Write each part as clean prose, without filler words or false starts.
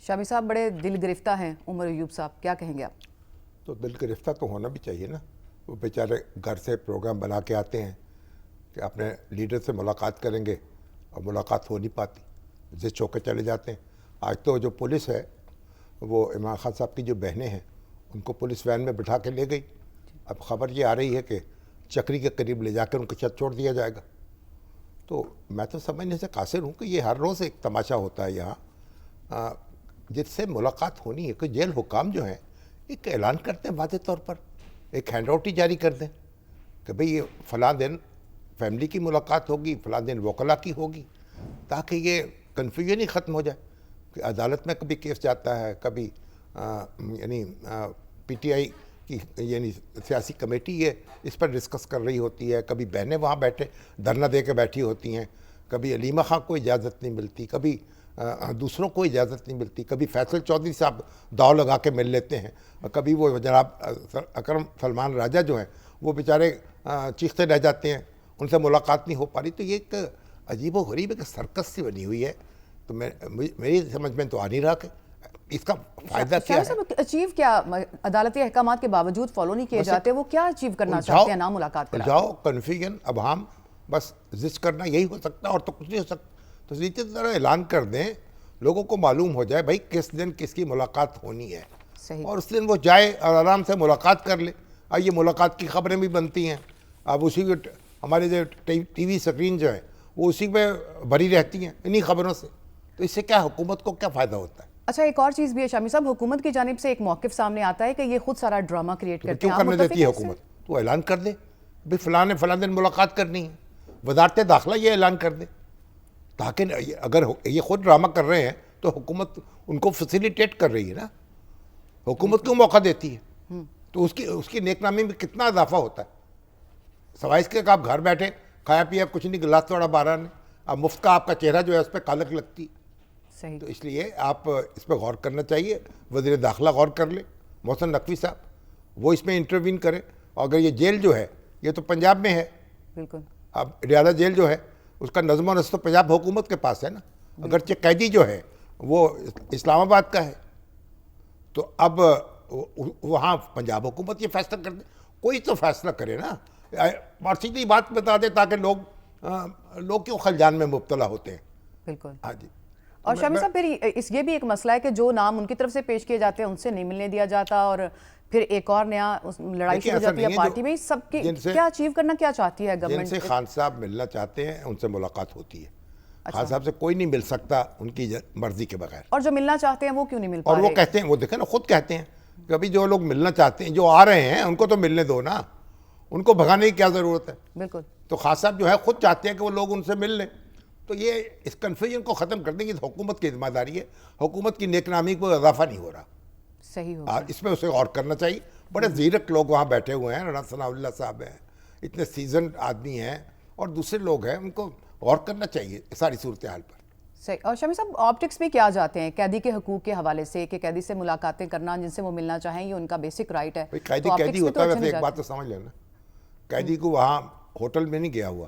شامی صاحب بڑے دل گرفتہ ہیں عمر ایوب صاحب، کیا کہیں گے آپ؟ تو دل گرفتہ تو ہونا بھی چاہیے نا. وہ بیچارے گھر سے پروگرام بنا کے آتے ہیں کہ اپنے لیڈر سے ملاقات کریں گے اور ملاقات ہو نہیں پاتی، ضد ہو کے چلے جاتے ہیں. آج تو جو پولیس ہے وہ عمران خان صاحب کی جو بہنیں ہیں ان کو پولیس وین میں بٹھا کے لے گئی. اب خبر یہ آ رہی ہے کہ چکری کے قریب لے جا کے ان کو چھت چھوڑ دیا جائے گا. تو میں تو سمجھنے سے قاصر ہوں کہ یہ ہر روز ایک تماشا ہوتا ہے یہاں جس سے ملاقات ہونی ہے. کہ جیل حکام جو ہیں ایک اعلان کرتے ہیں واضح طور پر، ایک ہینڈ آؤٹ ہی جاری کر دیں کہ بھئی یہ فلاں دن فیملی کی ملاقات ہوگی، فلاں دن وکلاء کی ہوگی، تاکہ یہ کنفیوژن ہی ختم ہو جائے. کہ عدالت میں کبھی کیس جاتا ہے، کبھی یعنی پی ٹی آئی کی یعنی سیاسی کمیٹی یہ اس پر ڈسکس کر رہی ہوتی ہے، کبھی بہنیں وہاں بیٹھے دھرنا دے کے بیٹھی ہوتی ہیں، کبھی علیمہ خان کو اجازت نہیں ملتی، کبھی دوسروں کو اجازت نہیں ملتی، کبھی فیصل چودھری صاحب داؤ لگا کے مل لیتے ہیں، اور کبھی وہ جناب اکرم سلمان راجہ جو ہیں وہ بیچارے چیختے رہ جاتے ہیں، ان سے ملاقات نہیں ہو پا رہی. تو یہ ایک عجیب و غریب ایک سرکس سی بنی ہوئی ہے. تو میری سمجھ میں تو آ نہیں رہا کہ اس کا فائدہ کیا ہے. اچیو کیا عدالتی احکامات کے باوجود فالو نہیں کیے جاتے، وہ کیا اچیو کرنا چاہتے ہیں نام ملاقات کرا؟ جاؤ کنفیوژن ابہام بس زج کرنا یہی ہو سکتا ہے، اور تو کچھ نہیں ہو سکتا. تو سیدھی طرح اعلان کر دیں، لوگوں کو معلوم ہو جائے بھائی کس دن کس کی ملاقات ہونی ہے، اور اس دن وہ جائے اور آرام سے ملاقات کر لے. اور یہ ملاقات کی خبریں بھی بنتی ہیں، اب اسی کو ہمارے جو ٹی وی اسکرین جو ہے وہ اسی پہ بھری رہتی ہیں انہی خبروں سے. تو اس سے کیا حکومت کو کیا فائدہ ہوتا ہے؟ اچھا ایک اور چیز بھی ہے شامی صاحب، حکومت کی جانب سے ایک موقف سامنے آتا ہے کہ یہ خود سارا ڈرامہ کریٹ کرتے ہیں. کیوں کرنے دیتی ہے حکومت؟ تو اعلان کر دے بھئی فلاں نے فلاں دن ملاقات کرنی ہے. وزارت داخلہ یہ اعلان کر دے، تاکہ اگر یہ خود ڈرامہ کر رہے ہیں تو حکومت ان کو فیسیلیٹیٹ کر رہی ہے نا. حکومت کیوں موقع دیتی ہے؟ تو اس کی نیک نامی میں کتنا اضافہ ہوتا ہے. سوائے اس کے کہ آپ گھر بیٹھے کھایا پیا کچھ نہیں، گلاس توڑا 12 نے، اب مفت کا آپ کا چہرہ جو ہے اس پہ کالک لگتی. تو اس لیے آپ اس پہ غور کرنا چاہیے. وزیر داخلہ غور کر لے، محسن نقوی صاحب، وہ اس میں انٹروین کرے. اور اگر یہ جیل جو ہے یہ تو پنجاب میں ہے، بالکل، اب اڈیالہ جیل جو ہے اس کا نظم و نسق تو پنجاب حکومت کے پاس ہے نا. اگرچہ قیدی جو ہے وہ اسلام آباد کا ہے، تو اب وہاں پنجاب حکومت یہ فیصلہ کر دے. کوئی تو فیصلہ کرے نا، اور سیدھی بات بتا دے تاکہ لوگ کیوں خلجان میں مبتلا ہوتے ہیں. بالکل. ہاں جی. اور شامی صاحب پھر یہ بھی ایک مسئلہ ہے کہ جو نام ان کی طرف سے پیش کیے جاتے ہیں ان سے نہیں ملنے دیا جاتا، اور پھر ایک اور نیا لڑائی شروع ہو جاتی ہے پارٹی میں. سب کیا اچیو کرنا کیا چاہتی ہے گورنمنٹ؟ جن سے خان صاحب ملنا چاہتے ہیں ان سے ملاقات ہوتی ہے. خان صاحب سے کوئی نہیں مل سکتا ان کی مرضی کے بغیر. اور جو ملنا چاہتے ہیں وہ کیوں نہیں مل پا رہے؟ اور وہ کہتے ہیں، وہ دیکھیں نا خود کہتے ہیں کہ ابھی جو لوگ ملنا چاہتے ہیں جو آ رہے ہیں ان کو تو ملنے دو نا، ان کو بھگانے کی کیا ضرورت ہے. بالکل. تو خان صاحب جو ہے خود چاہتے ہیں کہ وہ لوگ ان سے مل لیں. تو یہ اس کنفیوژن کو ختم کر دیں گے. حکومت کی ذمہ داری ہے، حکومت کی نیک نامی کو اضافہ نہیں ہو رہا. صحیح ہوگا، اس میں اسے غور کرنا چاہیے. بڑے زیرک لوگ وہاں بیٹھے ہوئے ہیں، رانا ثناء اللہ صاحب ہیں، اتنے سیزنڈ آدمی ہیں، اور دوسرے لوگ ہیں، ان کو غور کرنا چاہیے ساری صورتحال پر. صحیح. اور شامی صاحب آپٹکس میں کیا جاتے ہیں قیدی کے حقوق کے حوالے سے کہ قیدی سے ملاقاتیں کرنا جن سے وہ ملنا چاہیں یہ ان کا بیسک رائٹ ہے. قیدی ہوتا ہے. ویسے ایک بات تو سمجھ لینا، قیدی کو وہاں ہوٹل میں نہیں گیا ہوا،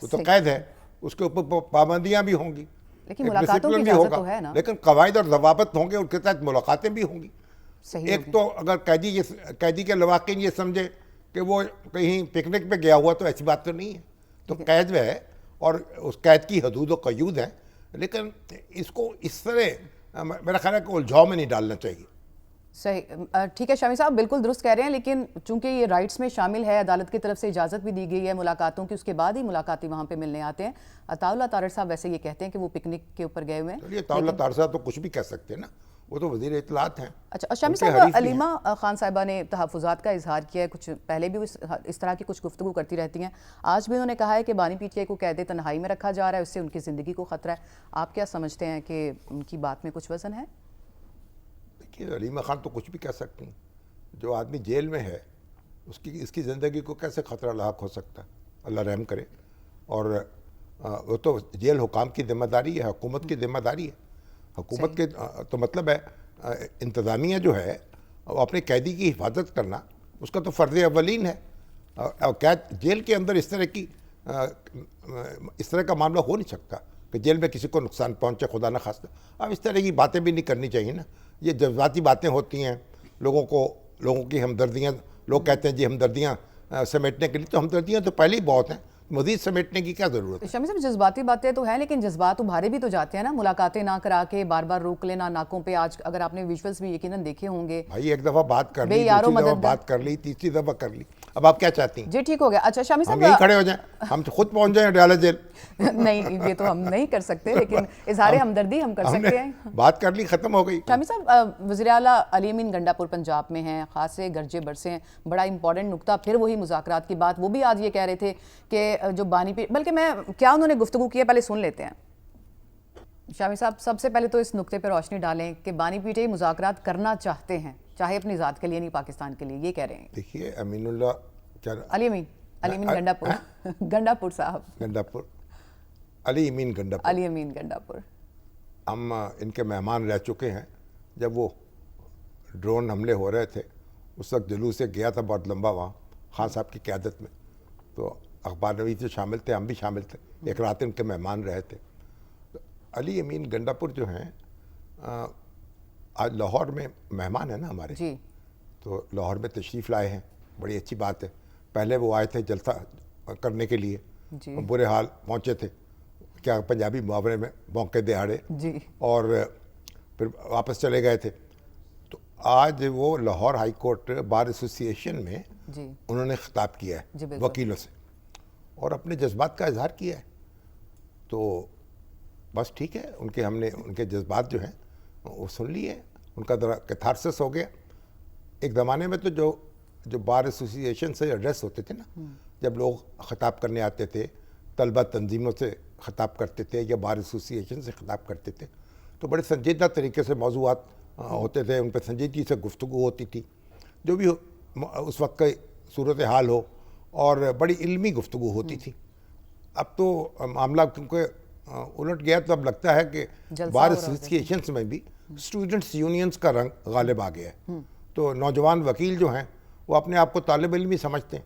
وہ تو قید ہے، اس کے اوپر پابندیاں بھی ہوں گی، لیکن ملاقاتوں کی اجازت تو ہے نا. لیکن قواعد اور ضوابط ہوں گے، ان کے تحت ملاقاتیں بھی ہوں گی. ایک تو اگر قیدی کے لواحقین یہ سمجھے کہ وہ کہیں پکنک پہ گیا ہوا تو ایسی بات تو نہیں ہے. تو قید میں ہے اور اس قید کی حدود و قیود ہیں، لیکن اس کو اس طرح میرا خیال ہے کہ الجھاؤ میں نہیں ڈالنا چاہیے. صحیح. ٹھیک ہے شامی صاحب بالکل درست کہہ رہے ہیں، لیکن چونکہ یہ رائٹس میں شامل ہے، عدالت کی طرف سے اجازت بھی دی گئی ہے ملاقاتوں کی، اس کے بعد ہی ملاقاتی وہاں پہ ملنے آتے ہیں. عطاء اللہ طارڑ صاحب ویسے یہ کہتے ہیں کہ وہ پکنک کے اوپر گئے ہوئے ہیں. عطاء اللہ طارڑ صاحب تو کچھ بھی کہہ سکتے ہیں نا، وہ تو وزیر اطلاعات ہیں. اچھا شامی صاحب، علیمہ خان صاحبہ نے تحفظات کا اظہار کیا ہے، کچھ پہلے بھی اس طرح کی کچھ گفتگو کرتی رہتی ہیں. آج بھی انہوں نے کہا ہے کہ بانی پی ٹی آئی کو قید تنہائی میں رکھا جا رہا ہے، اس سے ان کی زندگی کو خطرہ ہے. آپ کیا سمجھتے ہیں کہ ان کی بات میں کچھ وزن ہے؟ دیکھیے علیمہ خان تو کچھ بھی کہہ سکتی ہیں. جو آدمی جیل میں ہے اس کی زندگی کو کیسے خطرہ لاحق ہو سکتا ہے؟ اللہ رحم کرے. اور وہ تو جیل حکام کی ذمہ داری ہے، حکومت کی ذمہ داری ہے. حکومت کے تو مطلب ہے انتظامیہ جو ہے وہ اپنے قیدی کی حفاظت کرنا، اس کا تو فرض اولین ہے. اور قید جیل کے اندر اس طرح کا معاملہ ہو نہیں سکتا کہ جیل میں کسی کو نقصان پہنچے خدا نہ خواستہ. اب اس طرح کی باتیں بھی نہیں کرنی چاہیے نا. یہ جذباتی باتیں ہوتی ہیں, لوگوں کی ہمدردیاں, لوگ کہتے ہیں جی ہمدردیاں سمیٹنے کے لیے, تو ہمدردیاں تو پہلے ہی بہت ہیں, مزید سمیٹنے کی کیا ضرورت ہے؟ شامی صاحب جذباتی باتیں تو ہیں لیکن جذبات ابھارے بھی تو جاتے ہیں نا, ملاقاتیں نہ کرا کے بار بار روک لینا ناکوں پہ. آج اگر آپ نے ویژولز بھی یقیناً دیکھے ہوں گے, بھائی ایک دفعہ بات کر بے لی, یارو دوسری دفعہ مددگار. بات کر لی, تیسری دفعہ کر لی, اب آپ کیا چاہتی ہیں؟ جی ٹھیک ہو گیا. اچھا شامی ہم یہیں صاحب کھڑے ہو جائیں, ہم خود پہنچ جائیں ڈالے جیل؟ نہیں یہ تو ہم نہیں کر سکتے, لیکن اظہار ہمدردی ہم کر سکتے ہیں. بات کر لی, ختم ہو گئی. شامی صاحب وزیر اعلیٰ علی امین گنڈا پور پنجاب میں ہیں, خاصے گرجے برسے ہیں, بڑا امپورٹنٹ نقطہ پھر وہی مذاکرات کی بات. وہ بھی آج یہ کہہ رہے تھے کہ جو بانی پیر, بلکہ میں کیا انہوں نے گفتگو کی ہے پہلے سن لیتے ہیں. شامی صاحب سب سے پہلے تو اس نقطے پہ روشنی ڈالیں کہ بانی پی ٹی آئی مذاکرات کرنا چاہتے ہیں, چاہے اپنی ذات کے لیے نہیں پاکستان کے لیے, یہ کہہ رہے ہیں. دیکھیے امین اللہ کیا, علی امین گنڈا پور صاحب, گنڈا پور, علی امین گنڈا پور, علی امین گنڈا پور, ہم ان کے مہمان رہ چکے ہیں. جب وہ ڈرون حملے ہو رہے تھے اس وقت جلوس سے گیا تھا بہت لمبا وہاں خان صاحب کی قیادت میں, تو اخبار نویس سے شامل تھے, ہم بھی شامل تھے, ایک رات ان کے مہمان رہے تھے. علی امین گنڈا پور جو ہیں آج لاہور میں مہمان ہیں نا ہمارے, جی تو لاہور میں تشریف لائے ہیں, بڑی اچھی بات ہے. پہلے وہ آئے تھے جلسہ کرنے کے لیے, جی برے حال پہنچے تھے, کیا پنجابی محاورے میں موقع دہاڑے, جی اور پھر واپس چلے گئے تھے. تو آج وہ لاہور ہائی کورٹ بار ایسوسی ایشن میں جی انہوں نے خطاب کیا جی ہے بالکل. وکیلوں سے, اور اپنے جذبات کا اظہار کیا ہے. تو بس ٹھیک ہے, ہم نے ان کے جذبات جو ہیں وہ سن لیے, ان کا ذرا کیتھارسس ہو گیا. ایک زمانے میں تو جو بار ایسوسی ایشن سے ایڈریس ہوتے تھے نا, جب لوگ خطاب کرنے آتے تھے, طلبہ تنظیموں سے خطاب کرتے تھے یا بار ایسوسی ایشن سے خطاب کرتے تھے, تو بڑے سنجیدہ طریقے سے موضوعات ہوتے تھے, ان پہ سنجیدگی سے گفتگو ہوتی تھی, جو بھی اس وقت کا صورتحال ہو, اور بڑی علمی گفتگو ہوتی تھی. اب تو معاملہ کیونکہ الٹ گیا, تو اب لگتا ہے کہ بار ایسوسی ایشنس میں بھی اسٹوڈنٹس یونینز کا رنگ غالب آ گیا ہے. تو نوجوان وکیل جو ہیں وہ اپنے آپ کو طالب علم ہی سمجھتے ہیں,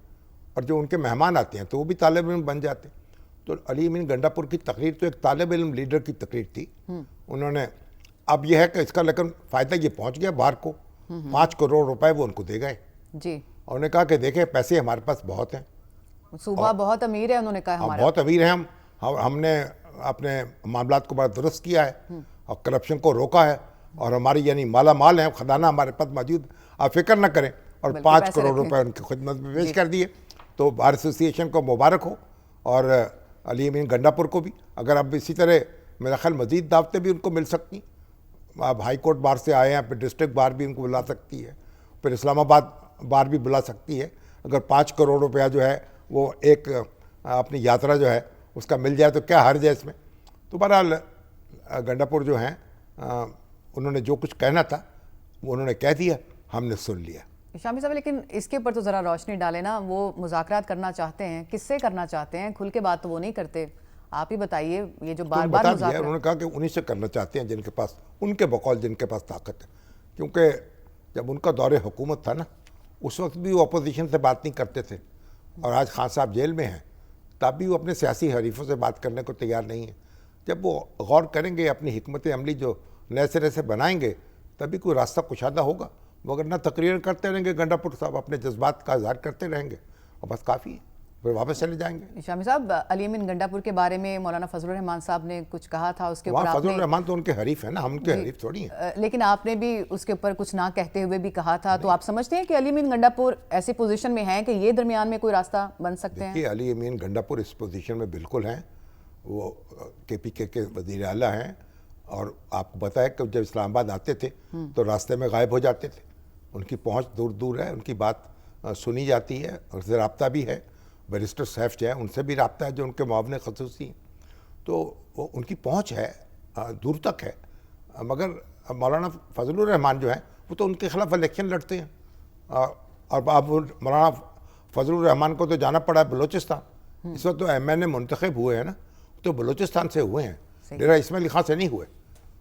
اور جو ان کے مہمان آتے ہیں تو وہ بھی طالب علم بن جاتے ہیں. تو علی امین گنڈا پور کی تقریر تو ایک طالب علم لیڈر کی تقریر تھی. انہوں نے, اب یہ ہے کہ اس کا لیکن فائدہ یہ پہنچ گیا باہر کو, 5 کروڑ روپے وہ ان کو دے گئے, جی, اور انہوں نے کہا کہ دیکھیں پیسے ہمارے پاس بہت ہیں, صوبہ بہت امیر ہے, انہوں نے کہا ہمارا بہت امیر ہیں ہم نے اپنے معاملات کو بڑا درست کیا ہے اور کرپشن کو روکا ہے, اور ہماری یعنی مالا مال ہیں, خزانہ ہمارے پاس موجود, آپ فکر نہ کریں. اور 5 کروڑ روپے ان کی خدمت میں پیش کر دیے. تو بار ایسوسی ایشن کو مبارک ہو, اور علی امین گنڈا پور کو بھی. اگر اب اسی طرح میرا خیال مزید دعوتیں بھی ان کو مل سکتی, اب ہائی کورٹ بار سے آئے ہیں, پھر ڈسٹرکٹ بار بھی ان کو بلا سکتی ہے, پھر اسلام آباد بار بھی بلا سکتی ہے. اگر 5 کروڑ روپیہ جو ہے وہ ایک اپنی یاترا جو ہے اس کا مل جائے تو کیا حرج ہے اس میں. تو بہرحال گنڈا پور جو ہیں انہوں نے جو کچھ کہنا تھا وہ انہوں نے کہہ دیا, ہم نے سن لیا. شامی صاحب لیکن اس کے اوپر تو ذرا روشنی ڈالیں نا, وہ مذاکرات کرنا چاہتے ہیں, کس سے کرنا چاہتے ہیں, کھل کے بات تو وہ نہیں کرتے, آپ ہی بتائیے. یہ جو بار بار مذاکرات, انہوں نے کہا کہ انہی سے کرنا چاہتے ہیں جن کے پاس, ان کے بقول جن کے پاس طاقت ہے. کیونکہ جب ان کا دور حکومت تھا نا, اس وقت بھی وہ اپوزیشن سے بات نہیں کرتے تھے, اور آج خان صاحب جیل میں ہیں تب بھی وہ اپنے سیاسی حریفوں سے بات کرنے کو تیار نہیں ہیں. جب وہ غور کریں گے, اپنی حکمت عملی جو نئے سرے سے بنائیں گے, تبھی کوئی راستہ کشادہ ہوگا. مگر نہ تقریر کرتے رہیں گے گنڈا پور صاحب, اپنے جذبات کا اظہار کرتے رہیں گے, اور بس کافی ہے, پھر واپس چلے جائیں گے. شامی صاحب علی امین گنڈا پور کے بارے میں مولانا فضل الرحمان صاحب نے کچھ کہا تھا, اس کے اوپر وہاں آپ فضل نے, الرحمان تو ان کے حریف ہیں نا, ہم ان کے حریف تھوڑی ہیں. لیکن آپ نے بھی اس کے اوپر کچھ نہ کہتے ہوئے بھی کہا تھا, تو آپ سمجھتے ہیں کہ علی امین گنڈا پور ایسی پوزیشن میں ہیں کہ یہ درمیان میں کوئی راستہ بن سکتے ہیں؟ دیکھیے علی امین گنڈا پور اس پوزیشن میں بالکل ہیں, وہ کے پی کے وزیر اعلیٰ ہیں, اور آپ کو پتہ ہے کہ جب اسلام آباد آتے تھے تو راستے میں غائب ہو جاتے تھے. ان کی پہنچ دور دور ہے, ان کی بات سنی جاتی ہے, اور سے رابطہ بھی ہے. بیرسٹر سیف جو ہے ان سے بھی رابطہ ہے, جو ان کے معاون خصوصی ہیں, تو ان کی پہنچ ہے, دور تک ہے. مگر مولانا فضل الرحمان جو ہیں وہ تو ان کے خلاف الیکشن لڑتے ہیں, اور اب مولانا فضل الرحمان کو تو جانا پڑا ہے بلوچستان. اس وقت تو ایم این اے منتخب ہوئے ہیں نا, تو بلوچستان سے ہوئے ہیں, ڈیرہ اسماعیل خان سے نہیں ہوئے.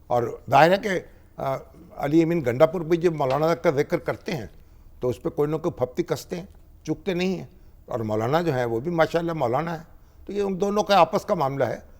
اور ظاہر ہے کہ علی امین گنڈا پور بھی جب مولانا کا ذکر کرتے ہیں تو اس پہ کوئی نہ کوئی پھپتی کستے ہیں, چکتے نہیں ہیں. اور مولانا جو ہیں وہ بھی ماشاءاللہ مولانا ہے. تو یہ ان دونوں کا آپس کا معاملہ ہے,